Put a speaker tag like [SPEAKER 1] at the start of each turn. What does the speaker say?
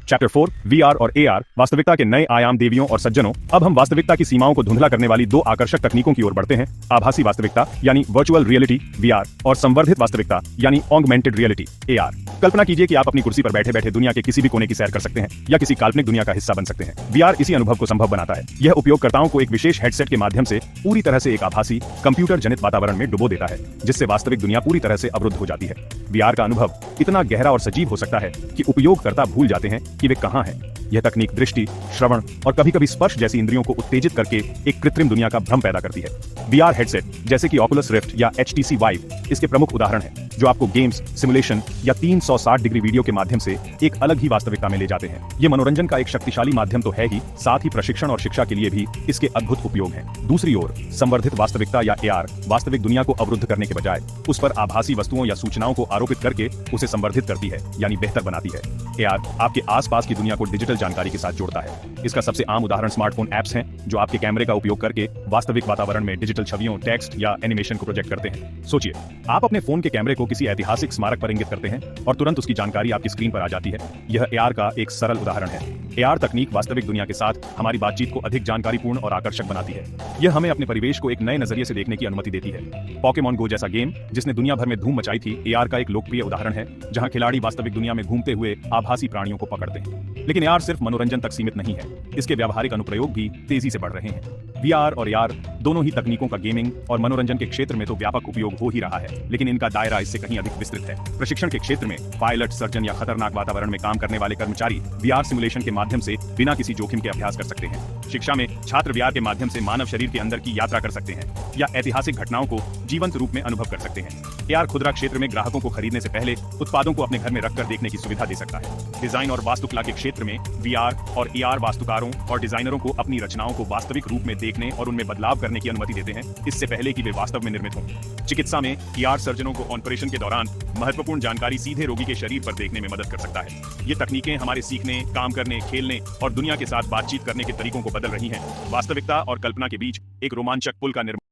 [SPEAKER 1] Chapter 4 VR और AR वास्तविकता के नए आयाम। देवियों और सज्जनों, अब हम वास्तविकता की सीमाओं को धुंधला करने वाली दो आकर्षक तकनीकों की ओर बढ़ते हैं। आभासी वास्तविकता यानी वर्चुअल रियलिटी वीआर और संवर्धित वास्तविकता यानी ऑगमेंटेड रियलिटी एआर। कल्पना कीजिए कि आप अपनी कुर्सी पर बैठे बैठे दुनिया के किसी भी कोने की सैर कर सकते हैं या किसी काल्पनिक दुनिया का हिस्सा बन सकते हैं। वीआर इसी अनुभव को संभव बनाता है। यह उपयोगकर्ताओं को एक विशेष हेडसेट के माध्यम से पूरी तरह से एक आभासी कंप्यूटर जनित वातावरण में डुबो देता है, जिससे वास्तविक दुनिया पूरी तरह से अवरुद्ध हो जाती है। वीआर का अनुभव इतना गहरा और सजीव हो सकता है कि उपयोगकर्ता भूल जाते हैं कि वे कहां हैं। यह तकनीक दृष्टि, श्रवण और कभी-कभी स्पर्श जैसी इंद्रियों को उत्तेजित करके एक कृत्रिम दुनिया का भ्रम पैदा करती है। वीआर हेडसेट जैसे कि ऑकुलस रिफ्ट या HTC वाइव इसके प्रमुख उदाहरण हैं, जो आपको गेम्स, सिमुलेशन या 360 डिग्री वीडियो के माध्यम से एक अलग ही वास्तविकता में ले जाते हैं। ये मनोरंजन का एक शक्तिशाली माध्यम तो है ही, साथ ही प्रशिक्षण और शिक्षा के लिए भी इसके अद्भुत उपयोग हैं। दूसरी ओर संवर्धित वास्तविकता या एआर वास्तविक दुनिया को अवरुद्ध करने के बजाय उस पर आभासी वस्तुओं या सूचनाओं को आरोपित करके उसे संवर्धित करती है, यानी बेहतर बनाती है। एआर आपके आसपास की दुनिया को डिजिटल जानकारी के साथ जोड़ता है। इसका सबसे आम उदाहरण स्मार्टफोन ऐप्स हैं, जो आपके कैमरे का उपयोग करके वास्तविक वातावरण में डिजिटल छवियों, टेक्स्ट या एनिमेशन को प्रोजेक्ट करते हैं। सोचिए, आप अपने फोन के कैमरे को किसी ऐतिहासिक स्मारक पर इंगित करते हैं और तुरंत उसकी जानकारी आपकी स्क्रीन पर आ जाती है। यह एआर का एक सरल उदाहरण है। एआर तकनीक वास्तविक दुनिया के साथ हमारी बातचीत को अधिक जानकारीपूर्ण और आकर्षक बनाती है। यह हमें अपने परिवेश को एक नए नजरिए से देखने की अनुमति देती है। पोकेमॉन गो जैसा गेम, जिसने दुनिया भर में धूम मचाई थी, एआर का एक लोकप्रिय उदाहरण है, जहां खिलाड़ी वास्तविक दुनिया में घूमते हुए आभासी प्राणियों को पकड़ते हैं। लेकिन एआर सिर्फ मनोरंजन तक सीमित नहीं है, इसके व्यावहारिक अनुप्रयोग भी तेजी से बढ़ रहे हैं। वीआर और एआर दोनों ही तकनीकों का गेमिंग और मनोरंजन के क्षेत्र में तो व्यापक उपयोग हो ही रहा है, लेकिन इनका दायरा इससे कहीं अधिक विस्तृत है। प्रशिक्षण के क्षेत्र में पायलट, सर्जन या खतरनाक वातावरण में काम करने वाले कर्मचारी वीआर सिमुलेशन के माध्यम से बिना किसी जोखिम के अभ्यास कर सकते हैं। शिक्षा में छात्र वीआर के माध्यम से मानव शरीर के अंदर की यात्रा कर सकते हैं या ऐतिहासिक घटनाओं को जीवंत रूप में अनुभव कर सकते हैं। एआर खुदरा क्षेत्र में ग्राहकों को खरीदने से पहले उत्पादों को अपने घर में रखकर देखने की सुविधा दे सकता है। डिजाइन और वास्तुकला के क्षेत्र में वीआर और एआर वास्तुकारों और डिजाइनरों को अपनी रचनाओं को वास्तविक रूप में देखने और उनमें बदलाव करने की अनुमति देते हैं, इससे पहले कि वे वास्तव में निर्मित हों। चिकित्सा में एआर सर्जनों को ऑपरेशन के दौरान महत्वपूर्ण जानकारी सीधे रोगी के शरीर पर देखने में मदद कर सकता है। ये तकनीकें हमारे सीखने, काम करने, खेलने और दुनिया के साथ बातचीत करने के तरीकों को बदल रही हैं। वास्तविकता और कल्पना के बीच एक रोमांचक पुल का निर्माण